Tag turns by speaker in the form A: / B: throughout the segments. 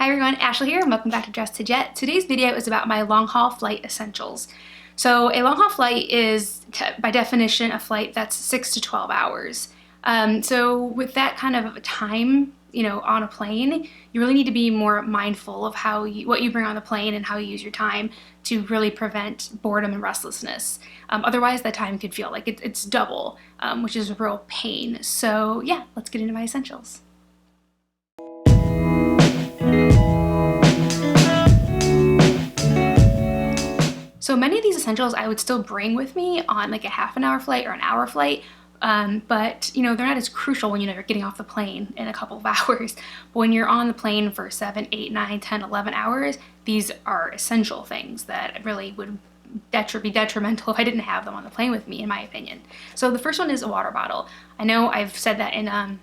A: Hi everyone, Ashley here and welcome back to Dress to Jet. Today's video is about my long haul flight essentials. So a long haul flight is by definition a flight that's 6 to 12 hours. So with that kind of time, on a plane, you really need to be more mindful of what you bring on the plane and how you use your time to really prevent boredom and restlessness. Otherwise that time could feel like it's double, which is a real pain. So yeah, let's get into my essentials. So many of these essentials I would still bring with me on like a half an hour flight or an hour flight, but they're not as crucial when you're getting off the plane in a couple of hours. But when you're on the plane for 7, 8, 9, 10, 11 hours, these are essential things that really would be detrimental if I didn't have them on the plane with me, in my opinion. So the first one is a water bottle. I know I've said that in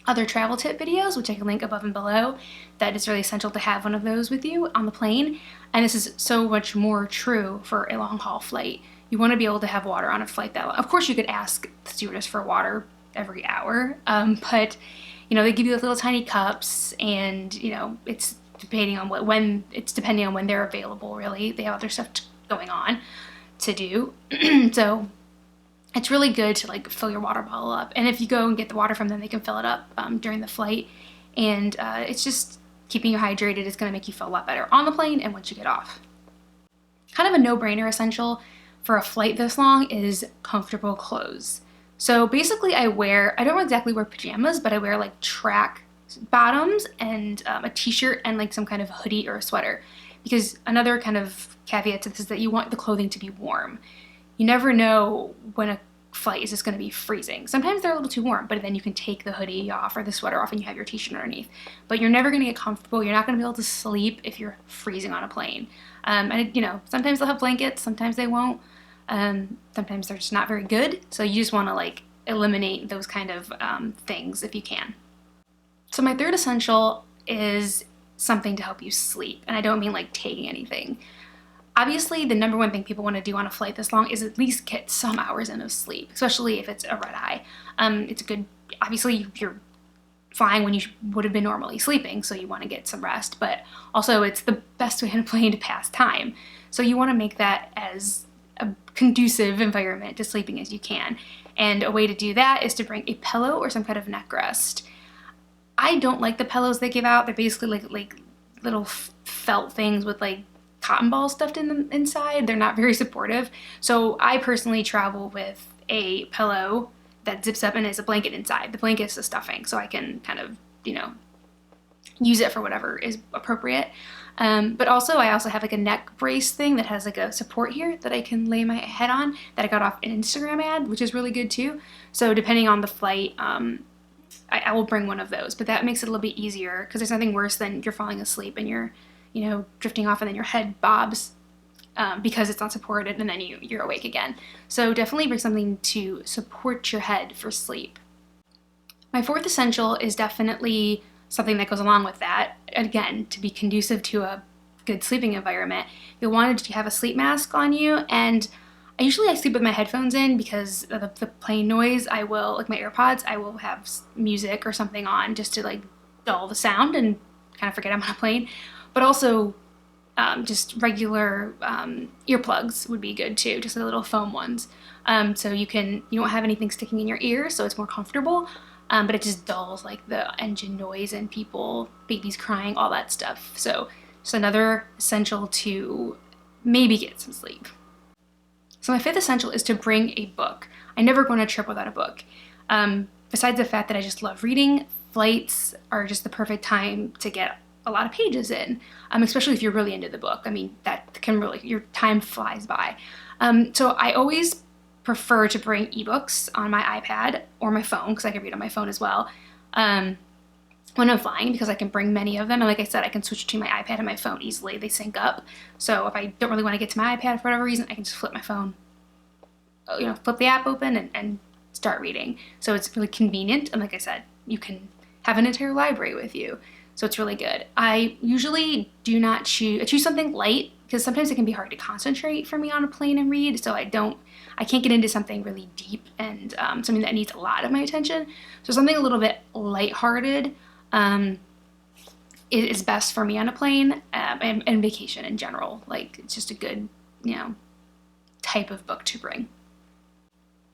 A: other travel tip videos, which I can link above and below, that it's really essential to have one of those with you on the plane. And this is so much more true for a long haul flight. You want to be able to have water on a flight that long. Of course you could ask the stewardess for water every hour, but they give you those little tiny cups, and it's depending on when they're available. Really, they have other stuff going on to do. So it's really good to like fill your water bottle up, and if you go and get the water from them, they can fill it up during the flight, and it's just keeping you hydrated. Is going to make you feel a lot better on the plane and once you get off. Kind of a no-brainer essential for a flight this long is comfortable clothes. So basically I don't exactly wear pajamas, but I wear like track bottoms and a t-shirt and like some kind of hoodie or a sweater, because another kind of caveat to this is that you want the clothing to be warm. You never know when a flight is just going to be freezing. Sometimes they're a little too warm, but then you can take the hoodie off or the sweater off and you have your t-shirt underneath. But you're never going to get comfortable. You're not going to be able to sleep if you're freezing on a plane. Sometimes they'll have blankets, sometimes they won't. Sometimes they're just not very good. So you just want to like eliminate those kind of things if you can. So my third essential is something to help you sleep. And I don't mean like taking anything. Obviously, the number one thing people want to do on a flight this long is at least get some hours in of sleep, especially if it's a red eye. It's good, obviously you're flying when you would have been normally sleeping, so you want to get some rest, but also it's the best way on a plane to pass time. So you want to make that as a conducive environment to sleeping as you can. And a way to do that is to bring a pillow or some kind of neck rest. I don't like the pillows they give out. They're basically like little felt things with like cotton balls stuffed in them inside. They're not very supportive. So I personally travel with a pillow that zips up and has a blanket inside. The blanket is the stuffing, so I can kind of, use it for whatever is appropriate. But I also have like a neck brace thing that has like a support here that I can lay my head on that I got off an Instagram ad, which is really good too. So depending on the flight, I will bring one of those, but that makes it a little bit easier because there's nothing worse than you're falling asleep and you're drifting off and then your head bobs because it's not supported, and then you're awake again. So definitely bring something to support your head for sleep. My fourth essential is definitely something that goes along with that. Again, to be conducive to a good sleeping environment, you'll want to have a sleep mask on you, and I sleep with my headphones in because of the plane noise. I will, like my AirPods, I will have music or something on just to like dull the sound and kind of forget I'm on a plane. But also just regular earplugs would be good too, just the little foam ones. So you don't have anything sticking in your ear, so it's more comfortable, but it just dulls like the engine noise and babies crying, all that stuff. So just another essential to maybe get some sleep. So my fifth essential is to bring a book. I never go on a trip without a book. Besides the fact that I just love reading, flights are just the perfect time to get a lot of pages in, especially if you're really into the book. I mean, that can really, your time flies by. So I always prefer to bring ebooks on my iPad or my phone, because I can read on my phone as well, when I'm flying, because I can bring many of them. And like I said, I can switch between my iPad and my phone easily. They sync up. So if I don't really want to get to my iPad for whatever reason, I can just flip my phone, flip the app open and start reading. So it's really convenient. And like I said, you can have an entire library with you. So it's really good. I usually I choose something light because sometimes it can be hard to concentrate for me on a plane and read. So I can't get into something really deep and something that needs a lot of my attention. So something a little bit lighthearted is best for me on a plane, and vacation in general. Like, it's just a good, type of book to bring.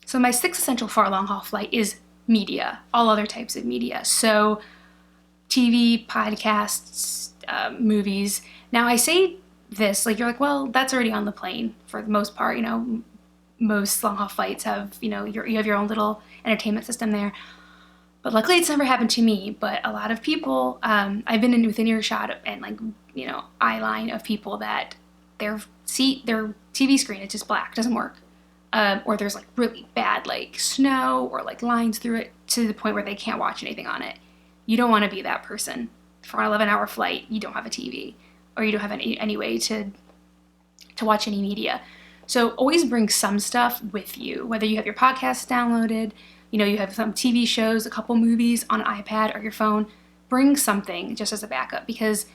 A: So my sixth essential for a long haul flight is media, all other types of media. So TV, podcasts, movies. Now I say this, like, you're like, well, that's already on the plane for the most part. Most long haul flights have, you have your own little entertainment system there. But luckily it's never happened to me. But a lot of people, I've been in within earshot and, like, eye line of people that their TV screen is just black, doesn't work. Or there's, like, really bad, like, snow or, like, lines through it to the point where they can't watch anything on it. You don't want to be that person. For an 11-hour flight, you don't have a TV, or you don't have any way to watch any media. So always bring some stuff with you, whether you have your podcasts downloaded, you have some TV shows, a couple movies on an iPad or your phone. Bring something just as a backup, because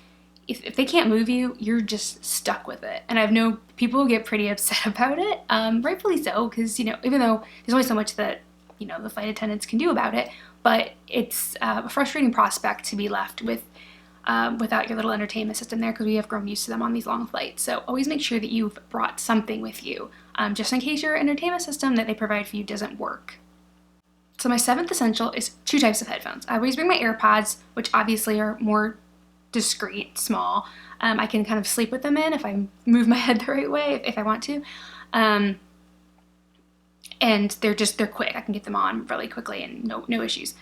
A: if they can't move you, you're just stuck with it. And I've known people get pretty upset about it, rightfully so, because, even though there's only so much that, the flight attendants can do about it, but it's a frustrating prospect to be left with without your little entertainment system there, because we have grown used to them on these long flights. So always make sure that you've brought something with you, just in case your entertainment system that they provide for you doesn't work. So my seventh essential is 2 types of headphones. I always bring my AirPods, which obviously are more discreet, small. I can kind of sleep with them in if I move my head the right way, if I want to. And they're quick. I can get them on really quickly and no issues.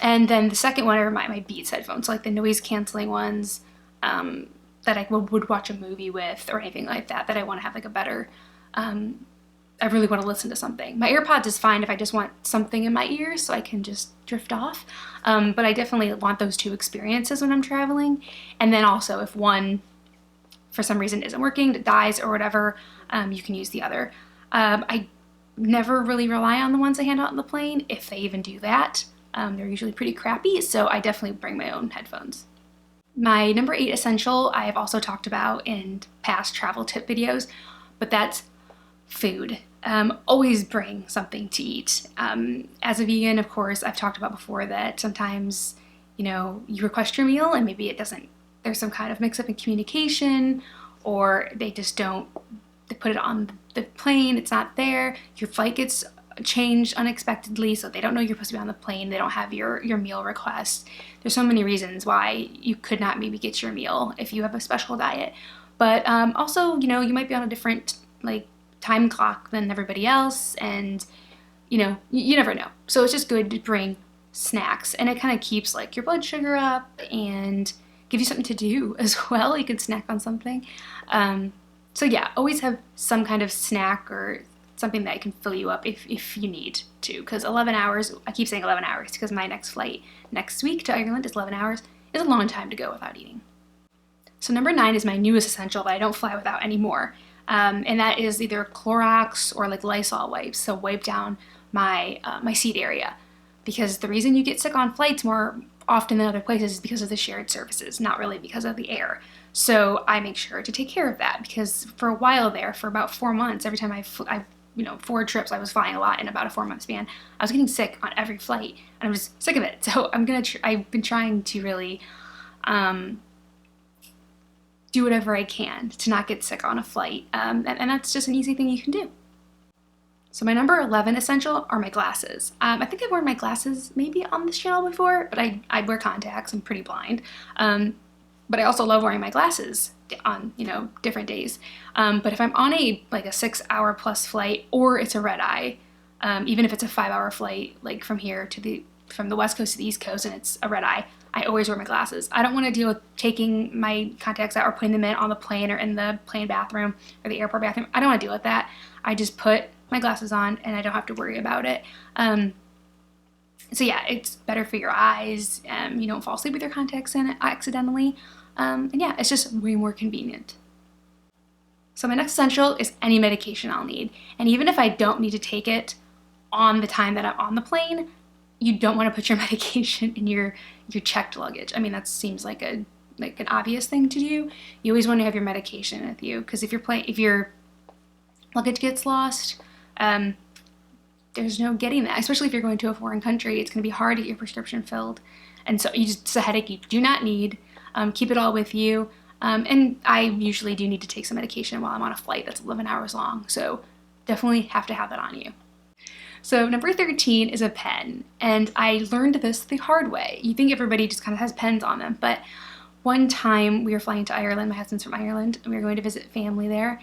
A: And then the second one are my Beats headphones, so like the noise canceling ones that I would watch a movie with, or anything like that I want to have like a better, I really want to listen to something. My AirPods is fine if I just want something in my ears so I can just drift off. But I definitely want those 2 experiences when I'm traveling. And then also if one, for some reason, isn't working, dies or whatever, you can use the other. I never really rely on the ones I hand out on the plane, if they even do that. They're usually pretty crappy, so I definitely bring my own headphones. My number 8 essential I have also talked about in past travel tip videos, but that's food. Always bring something to eat. As a vegan, of course, I've talked about before that sometimes, you request your meal and maybe it doesn't, there's some kind of mix up in communication, or they just don't, they put it on the plane, it's not there, your flight gets changed unexpectedly, so they don't know you're supposed to be on the plane, they don't have your meal request. There's so many reasons why you could not maybe get your meal if you have a special diet. But also, you might be on a different, like, time clock than everybody else, and you never know. So it's just good to bring snacks, and it kind of keeps, like, your blood sugar up and gives you something to do as well. You can snack on something. So yeah, always have some kind of snack or something that can fill you up if you need to, because 11 hours, I keep saying 11 hours because my next flight next week to Ireland is 11 hours, is a long time to go without eating. So number 9 is my newest essential that I don't fly without anymore. And that is either CLOROX or like LYSOL wipes, so wipe down my seat area. Because the reason you get sick on flights more often than other places is because of the shared surfaces, not really because of the air. So I make sure to take care of that, because for a while there, for about 4 months, every time I 4 trips, I was flying a lot in about a 4-month span, I was getting sick on every flight, and I was sick of it. So I've been trying to really do whatever I can to not get sick on a flight, and that's just an easy thing you can do. So my number 11 essential are my glasses. I think I've worn my glasses maybe on this channel before, but I wear contacts, I'm pretty blind. But I also love wearing my glasses on, different days. But if I'm on a 6-hour plus flight, or it's a red eye, even if it's a 5-hour flight, like from the West Coast to the East Coast, and it's a red eye, I always wear my glasses. I don't want to deal with taking my contacts out or putting them in on the plane or in the plane bathroom or the airport bathroom. I don't want to deal with that. I just put my glasses on and I don't have to worry about it. So yeah, it's better for your eyes. You don't fall asleep with your contacts in accidentally. And yeah, it's just way more convenient. So my next essential is any medication I'll need. And even if I don't need to take it on the time that I'm on the plane, you don't want to put your medication in your checked luggage. I mean, that seems like an obvious thing to do. You always want to have your medication with you, because if your luggage gets lost, there's no getting that. Especially if you're going to a foreign country, it's going to be hard to get your prescription filled, and so it's a headache you do not need. Keep it all with you. And I usually do need to take some medication while I'm on a flight that's 11 hours long, so definitely have to have that on you. So number 13 is a pen, and I learned this the hard way. You think everybody just kind of has pens on them, but one time we were flying to Ireland, my husband's from Ireland, and we were going to visit family there.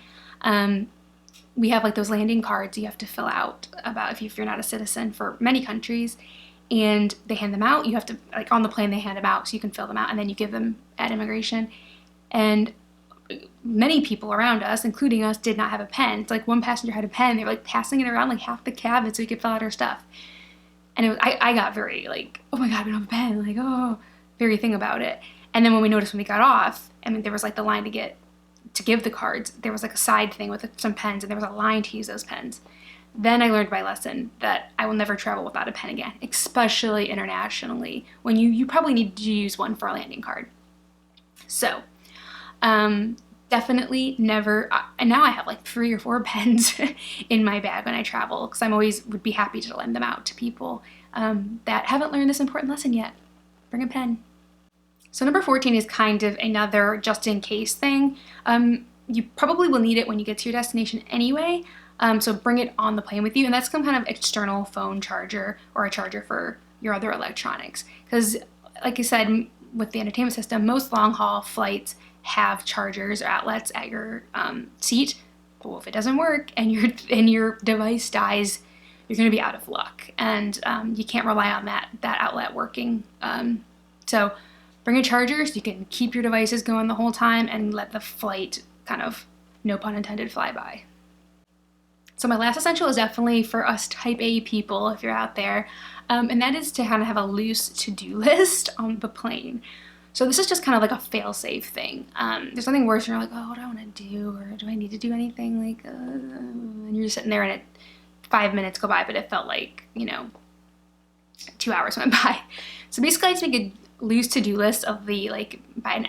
A: We have like those landing cards you have to fill out about if you're not a citizen for many countries, and they hand them out. You have to, like on the plane they hand them out so you can fill them out, and then you give them at immigration. And many people around us, including us, did not have a pen. It's like one passenger had a pen. They were like passing it around like half the cabin so we could fill out our stuff. And it was, I got very like, oh my God, we don't have a pen. Like, oh, very thing about it. And then when we noticed when we got off, I mean, there was like the line to give the cards. There was like a side thing with some pens, and there was a line to use those pens. Then I learned my lesson that I will never travel without a pen again, especially internationally, when you probably need to use one for a landing card. So, definitely never, and now I have like 3 or 4 pens in my bag when I travel, because I'm always would be happy to lend them out to people that haven't learned this important lesson yet. Bring a pen. So number 14 is kind of another just in case thing. You probably will need it when you get to your destination anyway, so bring it on the plane with you, and that's some kind of external phone charger or a charger for your other electronics. Because like I said, with the entertainment system, most long haul flights have chargers or outlets at your seat. But if it doesn't work and your device dies, you're going to be out of luck, and you can't rely on that outlet working. So bring a charger so you can keep your devices going the whole time and let the flight kind of, no pun intended, fly by. So my last essential is definitely for us type A people, if you're out there, and that is to kind of have a loose to-do list on the plane. So this is just kind of like a fail-safe thing. There's nothing worse when you're like, oh, what do I want to do? Or do I need to do anything? Like, and you're just sitting there and 5 minutes go by, but it felt like, 2 hours went by. So basically I just make a loose to-do list of the, like, by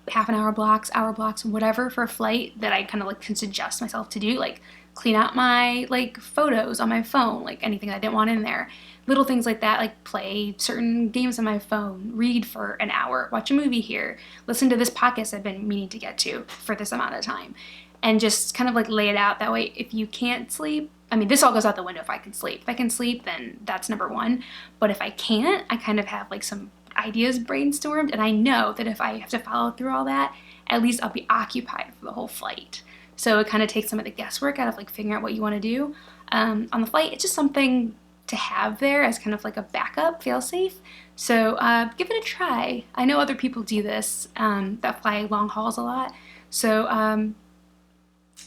A: half an hour blocks, hour blocks, whatever for a flight that I kind of like can suggest myself to do, like clean out my like photos on my phone, like anything I didn't want in there. Little things like that, like play certain games on my phone, read for an hour, watch a movie here, listen to this podcast I've been meaning to get to for this amount of time, and just kind of like lay it out that way. If you can't sleep, I mean, this all goes out the window if I can sleep. If I can sleep, then that's number one. But if I can't, I kind of have like some ideas brainstormed, and I know that if I have to follow through all that, at least I'll be occupied for the whole flight. So it kind of takes some of the guesswork out of like figuring out what you want to do on the flight. It's just something to have there as kind of like a backup, fail-safe. So give it a try. I know other people do this that fly long hauls a lot. So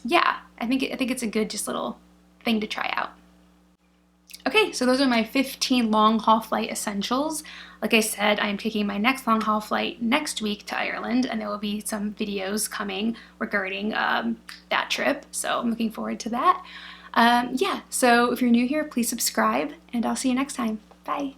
A: yeah, I think it's a good just little thing to try out. Okay, so those are my 15 long haul flight essentials. Like I said, I'm taking my next long haul flight next week to Ireland, and there will be some videos coming regarding that trip. So I'm looking forward to that. Yeah, so if you're new here, please subscribe, and I'll see you next time. Bye.